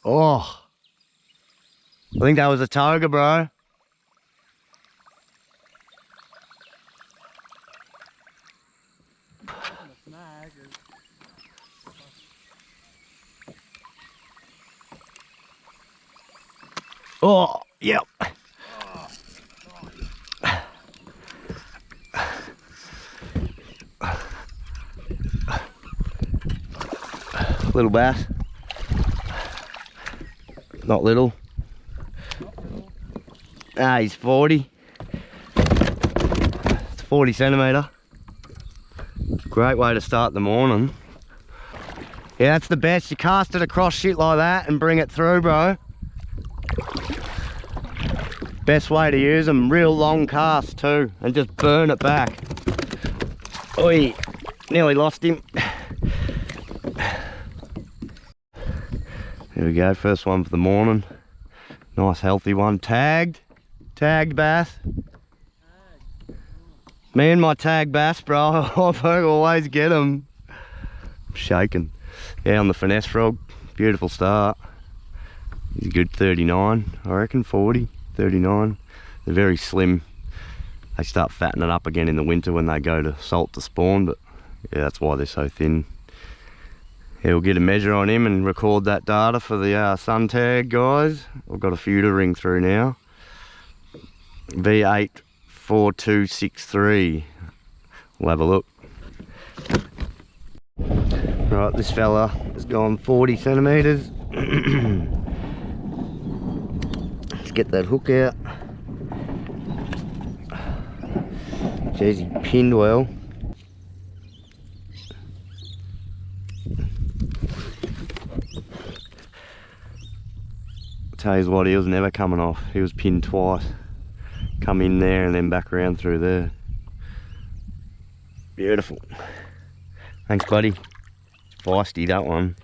Oh, I think that was a Toga, bro. Oh, yep. Little bass. Not little. Ah, he's 40. It's 40 centimetre. Great way to start the morning. Yeah, that's the best. You cast it across shit like that and bring it through, bro. Best way to use them. Real long cast too, and just burn it back. Oi, nearly lost him. There we go, first one for the morning. Nice healthy one. Tagged bass. Me and my tag bass, bro. I always get them. I'm shaking. Yeah, on the finesse frog. Beautiful start. He's a good 39, I reckon. 40, 39. They're very slim. They start fattening up again in the winter when they go to salt to spawn, but yeah, that's why they're so thin. Yeah, we'll get a measure on him and record that data for the sun tag guys. I've got a few to ring through now. V84263. We'll have a look. Right, this fella has gone 40 centimetres. Let's get that hook out. Jeez, he pinned well. Tell you what, he was never coming off. He was pinned twice. Come in there and then back around through there. Beautiful. Thanks, buddy. Feisty, that one.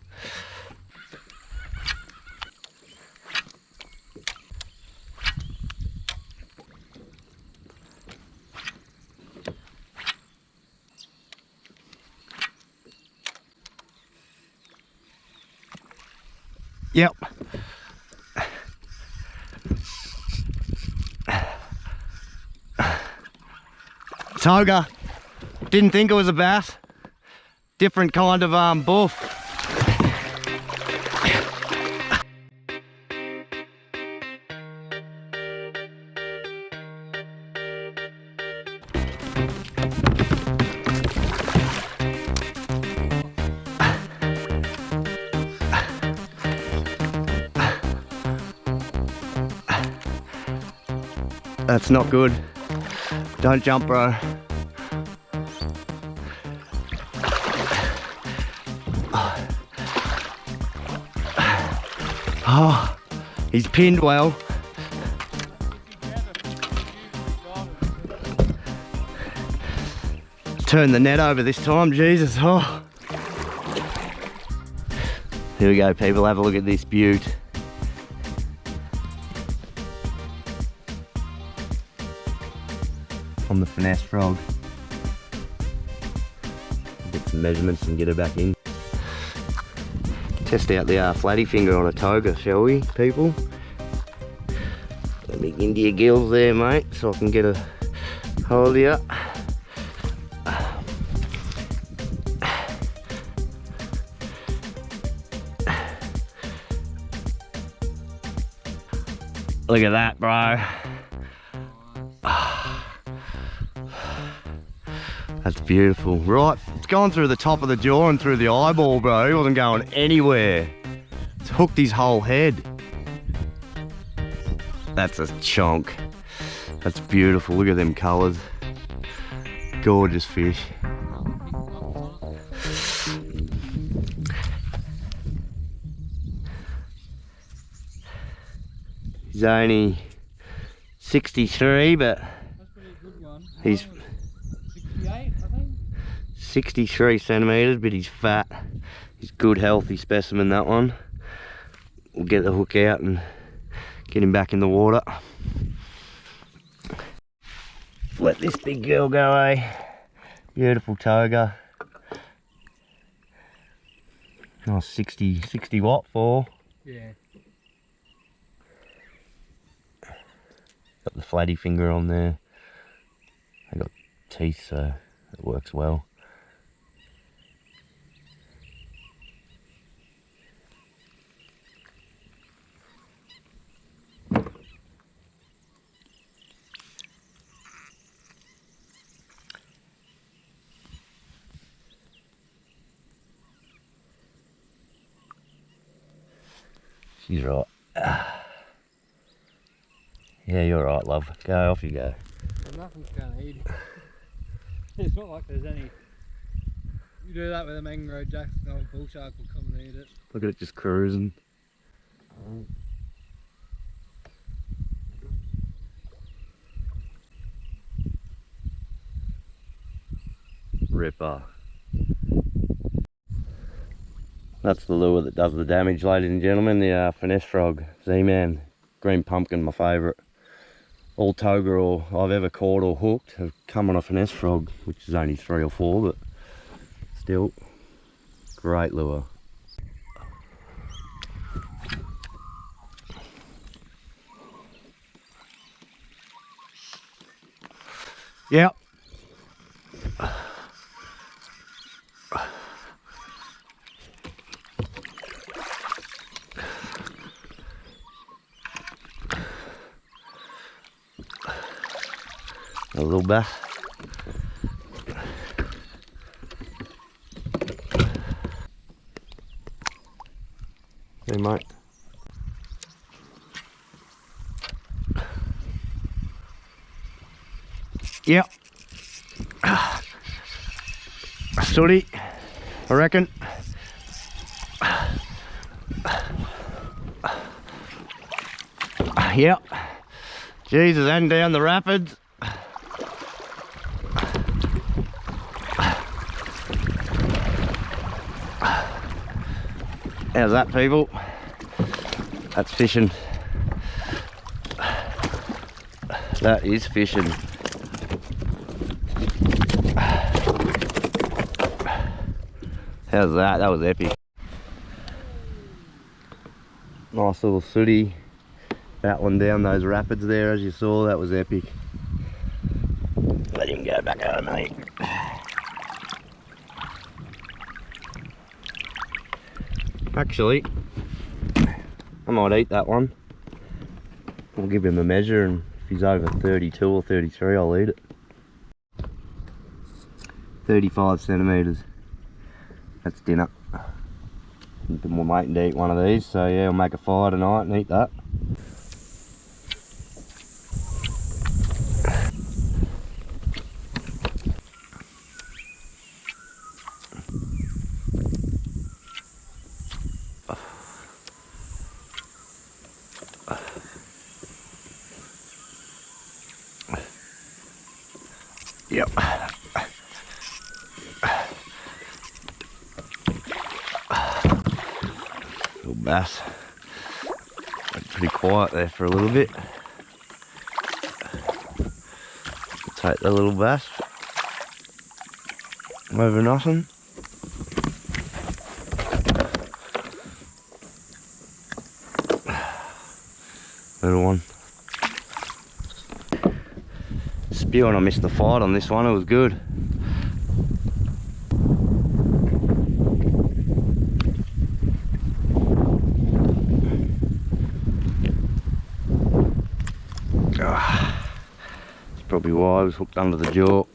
Yep. Toga. Didn't think it was a bass. Different kind of buff. That's not good. Don't jump, bro. Oh, he's pinned well. Turn the net over this time, Jesus. Oh. Here we go, people. Have a look at this beaut. On the finesse frog. Get some measurements and get her back in. Test out the flatty finger on a Toga, shall we, people? Let me get into your gills there, mate, so I can get a hold of you. Look at that, bro. That's beautiful. Right, it's gone through the top of the jaw and through the eyeball, bro. He wasn't going anywhere. It's hooked his whole head. That's a chonk. That's beautiful. Look at them colours. Gorgeous fish. He's only 63, but that's pretty good one. He's 68, I think. 63 centimetres, but he's fat. He's good, healthy specimen, that one. We'll get the hook out and get him back in the water. Let this big girl go, eh? Beautiful Toga. Nice 60 watt for. Yeah. Got the flatty finger on there. I got teeth, so it works well. She's right. Yeah, you're right, love. Go, off you go. Well, nothing's going to eat it. It's not like there's any. You do that with a mangrove jack, no bull shark will come and eat it. Look at it just cruising. Ripper. That's the lure that does the damage, ladies and gentlemen. The finesse frog, Z-Man, green pumpkin, my favourite. All Toga or I've ever caught or hooked have come on a finesse frog, which is only 3 or 4, but still, great lure. Yep. A little bass. Hey mate. Yep. Sooty, I reckon. Yep. Jesus, and down the rapids. How's that, people? That's fishing. That is fishing. How's that? That was epic. Nice little sooty battling down those rapids there, as you saw. That was epic. Let him go back home, mate. Actually, I might eat that one. We'll give him a measure, and if he's over 32 or 33, I'll eat it. 35 centimetres. That's dinner. I've been waiting to eat one of these, so yeah, I'll make a fire tonight and eat that. Yep. Little bass. Pretty quiet there for a little bit. Take the little bass. Over nothing. Little one. Spewing, I missed the fight on this one, it was good. That's probably why I was hooked under the jaw.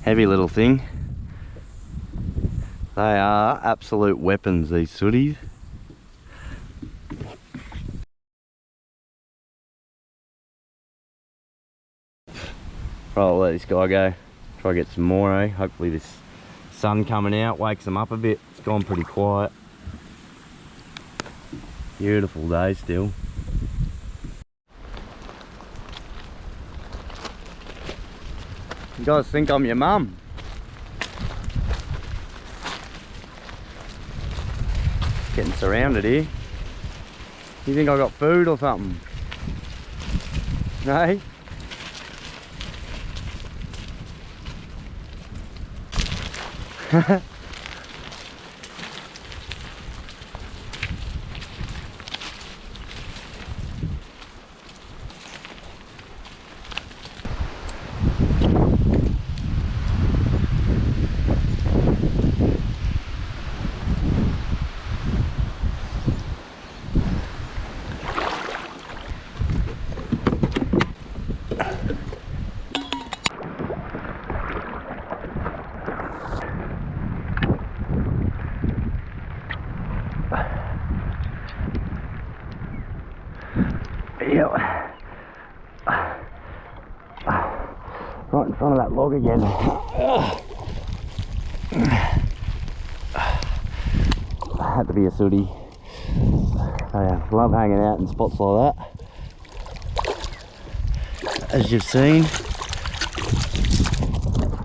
Heavy little thing. They are absolute weapons, these sooties. Right, I'll let this guy go. Try to get some more, eh? Hopefully this sun coming out wakes them up a bit. It's gone pretty quiet. Beautiful day still. You guys think I'm your mum? Getting surrounded here. You think I got food or something? No? in front of that log again. Had to be a sooty. I love hanging out in spots like that. As you've seen.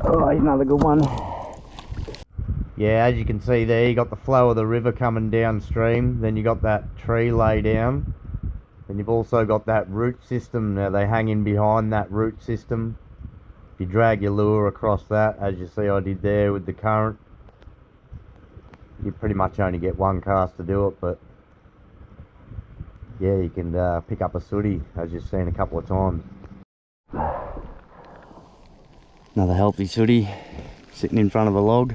Oh, here's another good one. Yeah, as you can see there, you got the flow of the river coming downstream, then you got that tree lay down, and you've also got that root system. Now they hang in behind that root system. If you drag your lure across that, as you see I did there with the current, you pretty much only get one cast to do it, but yeah, you can pick up a sooty, as you've seen a couple of times. Another healthy sooty sitting in front of a log.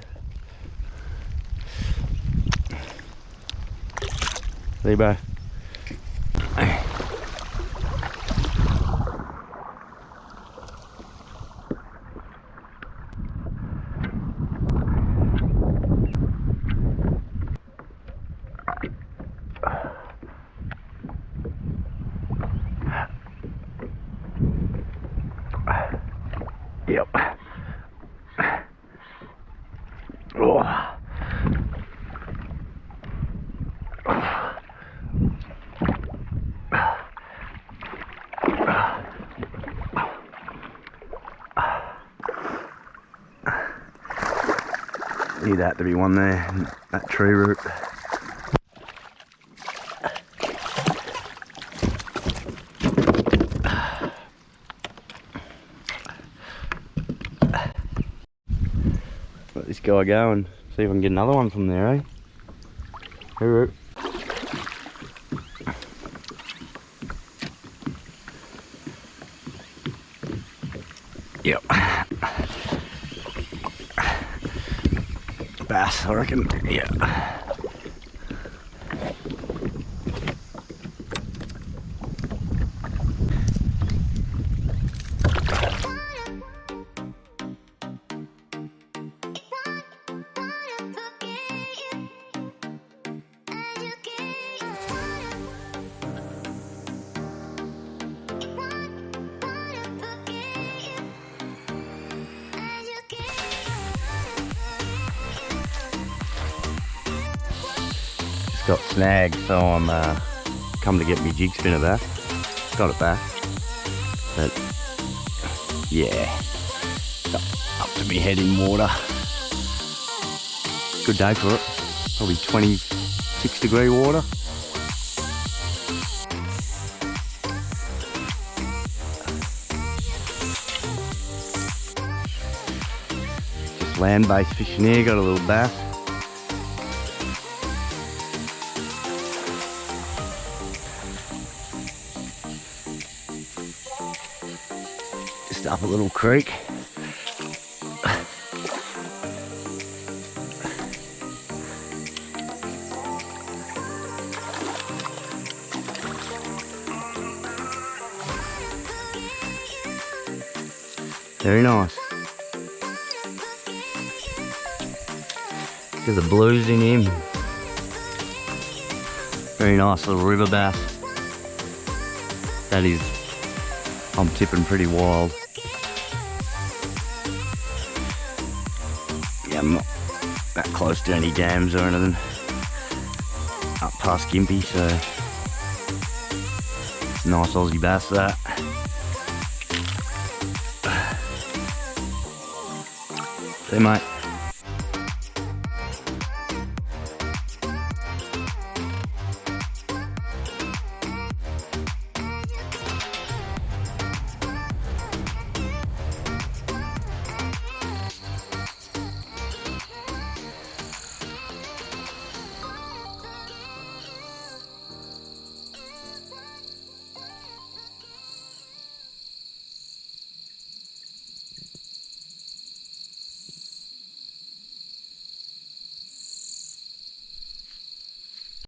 There you go. Yep. Oh. Need that to be one there, that tree root. Let this guy go and see if I can get another one from there, eh? Tree root. Yep. Bass, I reckon. Yeah. Got snagged, so I'm come to get me jig spinner back. Got it back, but yeah, up to me head in water. Good day for it. Probably 26-degree water. Just land-based fishing here. Got a little bass. Up a little creek. Very nice. There's the blues in him. Very nice little river bass. That is, I'm tipping pretty wild. I'm not that close to any dams or anything up past Gympie, so it's a nice Aussie bass that. See, mate.